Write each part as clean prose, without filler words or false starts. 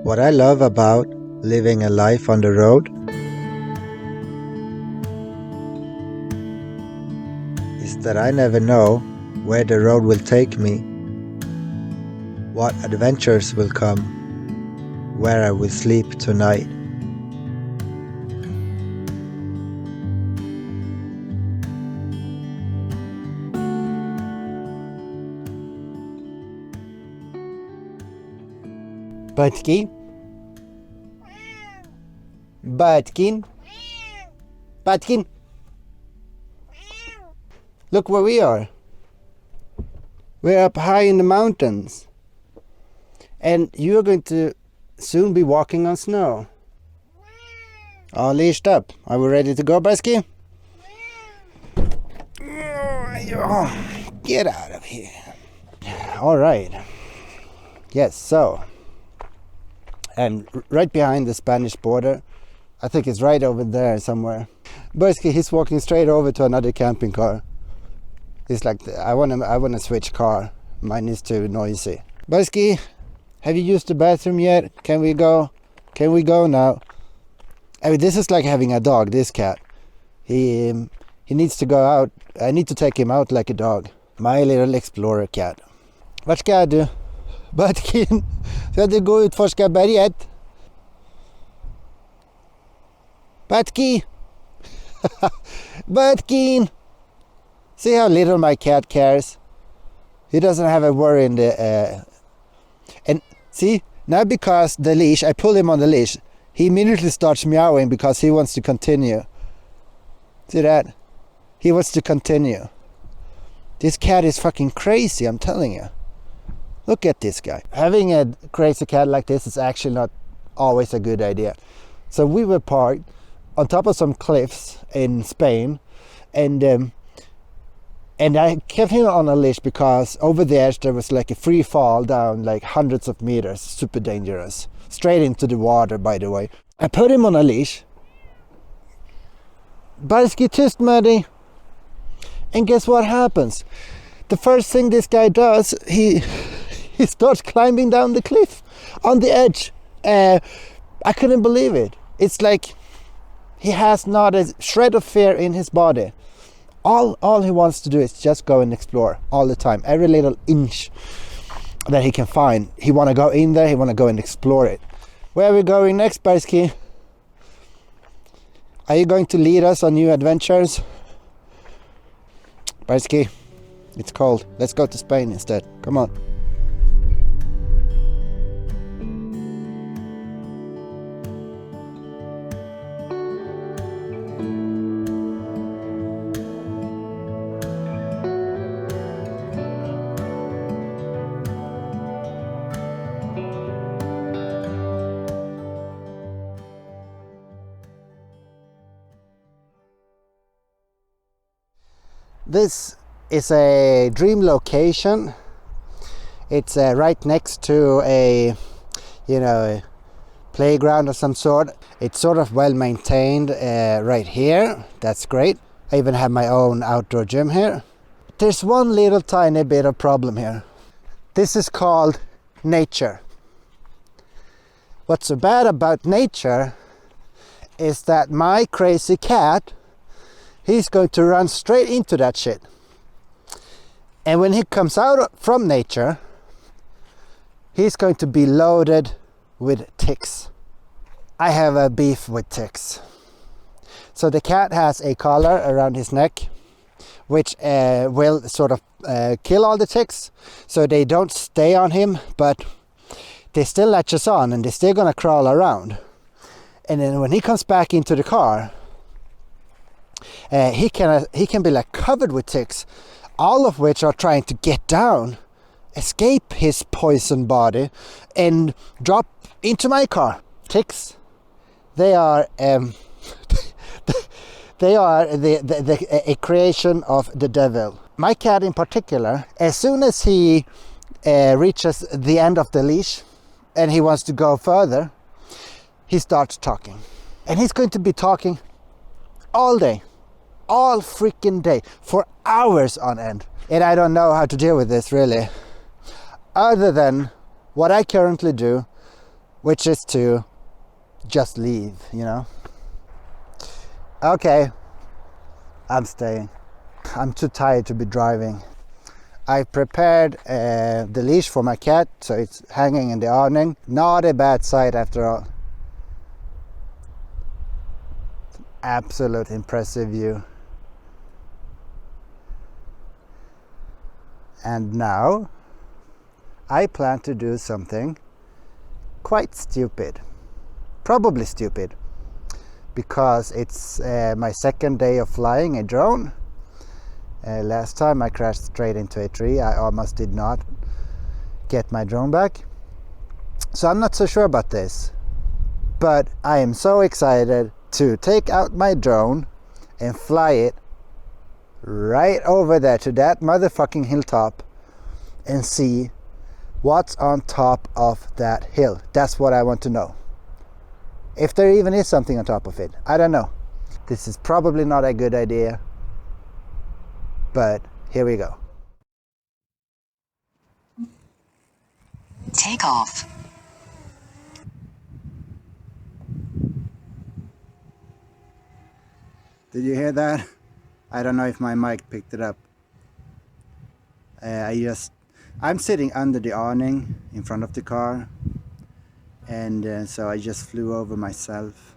What I love about living a life on the road is that I never know where the road will take me, what adventures will come, where I will sleep tonight. Butkin. Butkin. Butkin. Look where we are. We're up high in the mountains. And you're going to soon be walking on snow. All leashed up. Are we ready to go, Busky? Get out of here. All right. Yes, so. And right behind the Spanish border, I think it's right over there somewhere. Busky, he's walking straight over to another camping car. He's like, I want to switch car. Mine is too noisy. Busky, have you used the bathroom yet? Can we go? Can we go now? I mean, this is like having a dog, this cat. He needs to go out. I need to take him out like a dog. My little explorer cat. Vad ska du? Butkin, ska du gå och utforska berget? Butkin! Butkin! See how little my cat cares? He doesn't have a worry in the... And see, now because the leash, I pull him on the leash, he immediately starts meowing because he wants to continue. See that? He wants to continue. This cat is fucking crazy, I'm telling you. Look at this guy. Having a crazy cat like this is actually not always a good idea. So we were parked on top of some cliffs in Spain, and I kept him on a leash because over there was like a free fall down like hundreds of meters, super dangerous, straight into the water, by the way. I put him on a leash. Bajski tyst med dig. And guess what happens? The first thing this guy does, he starts climbing down the cliff on the edge. I couldn't believe it. It's like he has not a shred of fear in his body. All he wants to do is just go and explore all the time. Every little inch that he can find, he want to go in there, he want to go and explore it. Where are we going next, Barsky? Are you going to lead us on new adventures? Barsky, it's cold. Let's go to Spain instead. Come on. This is a dream location. It's right next to a playground of some sort. It's sort of well maintained right here. That's great. I even have my own outdoor gym here. There's one little tiny bit of problem here. This is called nature. What's so bad about nature is that my crazy cat, he's going to run straight into that shit. And when he comes out from nature, he's going to be loaded with ticks. I have a beef with ticks. So the cat has a collar around his neck, which will sort of kill all the ticks. So they don't stay on him, but they still latches on and they're still gonna crawl around. And then when he comes back into the car, he can be like covered with ticks, all of which are trying to get down, escape his poison body, and drop into my car. Ticks, they are they are a creation of the devil. My cat in particular, as soon as he reaches the end of the leash and he wants to go further, he starts talking, and he's going to be talking all day. All freaking day, for hours on end. And I don't know how to deal with this really. Other than what I currently do which is to just leave, you know. Okay, I'm staying. I'm too tired to be driving. I prepared the leash for my cat, so it's hanging in the awning. Not a bad sight after all. Absolute impressive view. And now I plan to do something quite stupid. Probably stupid, because it's my second day of flying a drone. Last time I crashed straight into a tree. I almost did not get my drone back. So I'm not so sure about this. But I am so excited to take out my drone and fly it right over there to that motherfucking hilltop and see what's on top of that hill. That's what I want to know. If there even is something on top of it, I don't know. This is probably not a good idea. But here we go. Take off. Did you hear that? I don't know if my mic picked it up. I'm sitting under the awning in front of the car, and so I just flew over myself.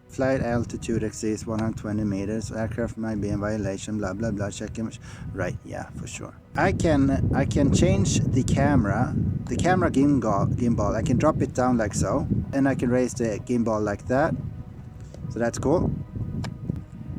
Flight altitude exceeds 120 meters. Aircraft might be in violation. Blah blah blah. Check image. Right? Yeah, for sure. I can change the camera gimbal. I can drop it down like so, and I can raise the gimbal like that. So that's cool.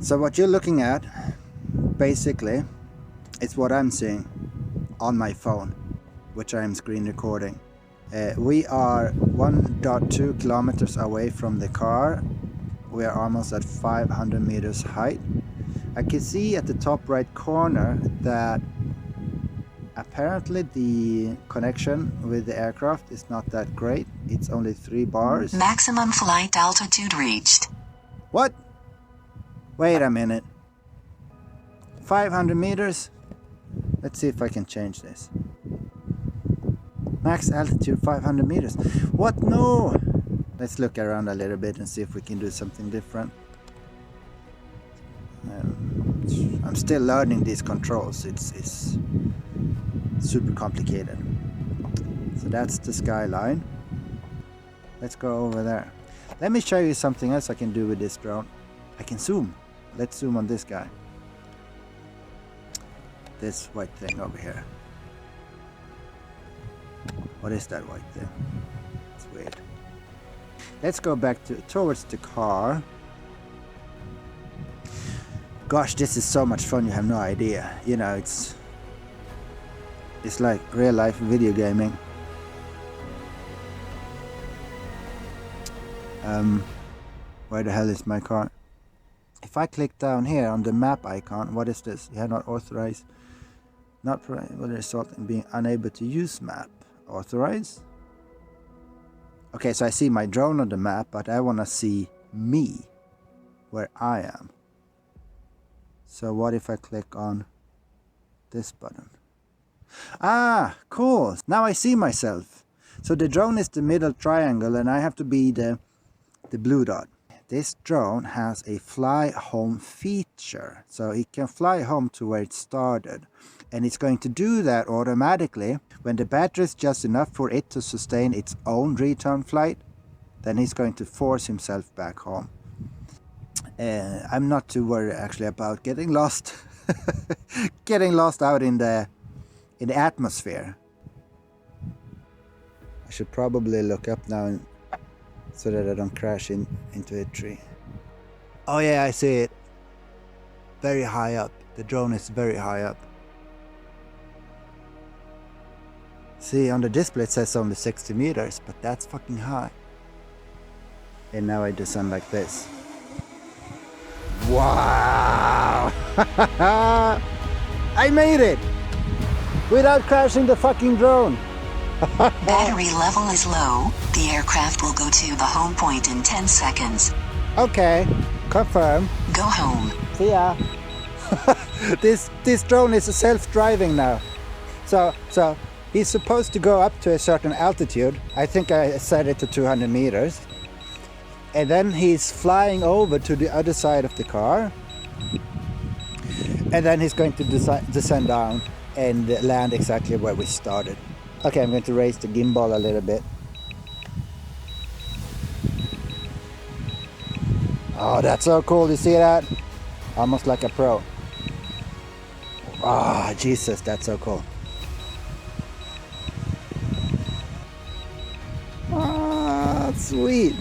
So what you're looking at, basically, is what I'm seeing on my phone, which I'm screen recording. We are 1.2 kilometers away from the car. We are almost at 500 meters height. I can see at the top right corner that apparently the connection with the aircraft is not that great. It's only 3 bars. Maximum flight altitude reached. What? Wait a minute. 500 meters? Let's see if I can change this. Max altitude 500 meters. What? No! Let's look around a little bit and see if we can do something different. I'm still learning these controls. It's super complicated. So that's the skyline. Let's go over there. Let me show you something else I can do with this drone. I can zoom. Let's zoom on this guy. This white thing over here. What is that white thing? It's weird. Let's go back towards the car. Gosh, this is so much fun, you have no idea. You know, it's like real life video gaming. Where the hell is my car? If I click down here on the map icon, what is this? You have not authorized. Not will result in being unable to use map. Authorize? Okay, so I see my drone on the map, but I want to see me, where I am. So what if I click on this button? Ah, cool. Now I see myself. So the drone is the middle triangle and I have to be the blue dot. This drone has a fly home feature. So it can fly home to where it started. And it's going to do that automatically when the battery is just enough for it to sustain its own return flight. Then he's going to force himself back home. I'm not too worried actually about getting lost. Getting lost out in the atmosphere. I should probably look up now so that I don't crash into a tree. Oh yeah, I see it. Very high up. The drone is very high up. See, on the display it says only 60 meters, but that's fucking high. And now I descend like this. Wow! I made it! Without crashing the fucking drone! Battery level is low. The aircraft will go to the home point in 10 seconds. Okay, confirm. Go home. See ya. This drone is self-driving now. So He's supposed to go up to a certain altitude. I think I set it to 200 meters. And then he's flying over to the other side of the car. And then he's going to descend down and land exactly where we started. Okay, I'm going to raise the gimbal a little bit. Oh, that's so cool. You see that? Almost like a pro. Ah, oh, Jesus, that's so cool. Ah, sweet.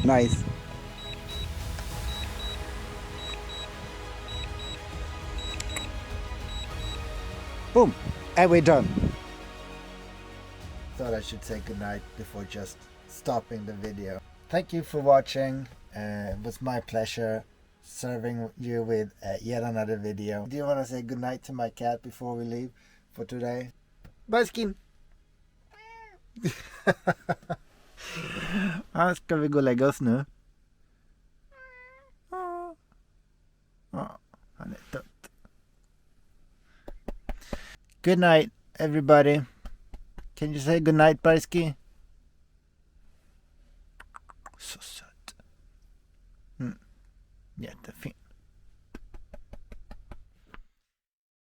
Nice. Boom, and we're done. Thought I should say goodnight before just stopping the video. Thank you for watching. It was my pleasure serving you with yet another video. Do you want to say goodnight to my cat before we leave for today? Baskin! Ska vi gå och lägga oss nu? Han är dött. Good night, everybody. Can you say good night, Barski? Så söt. Jättefin.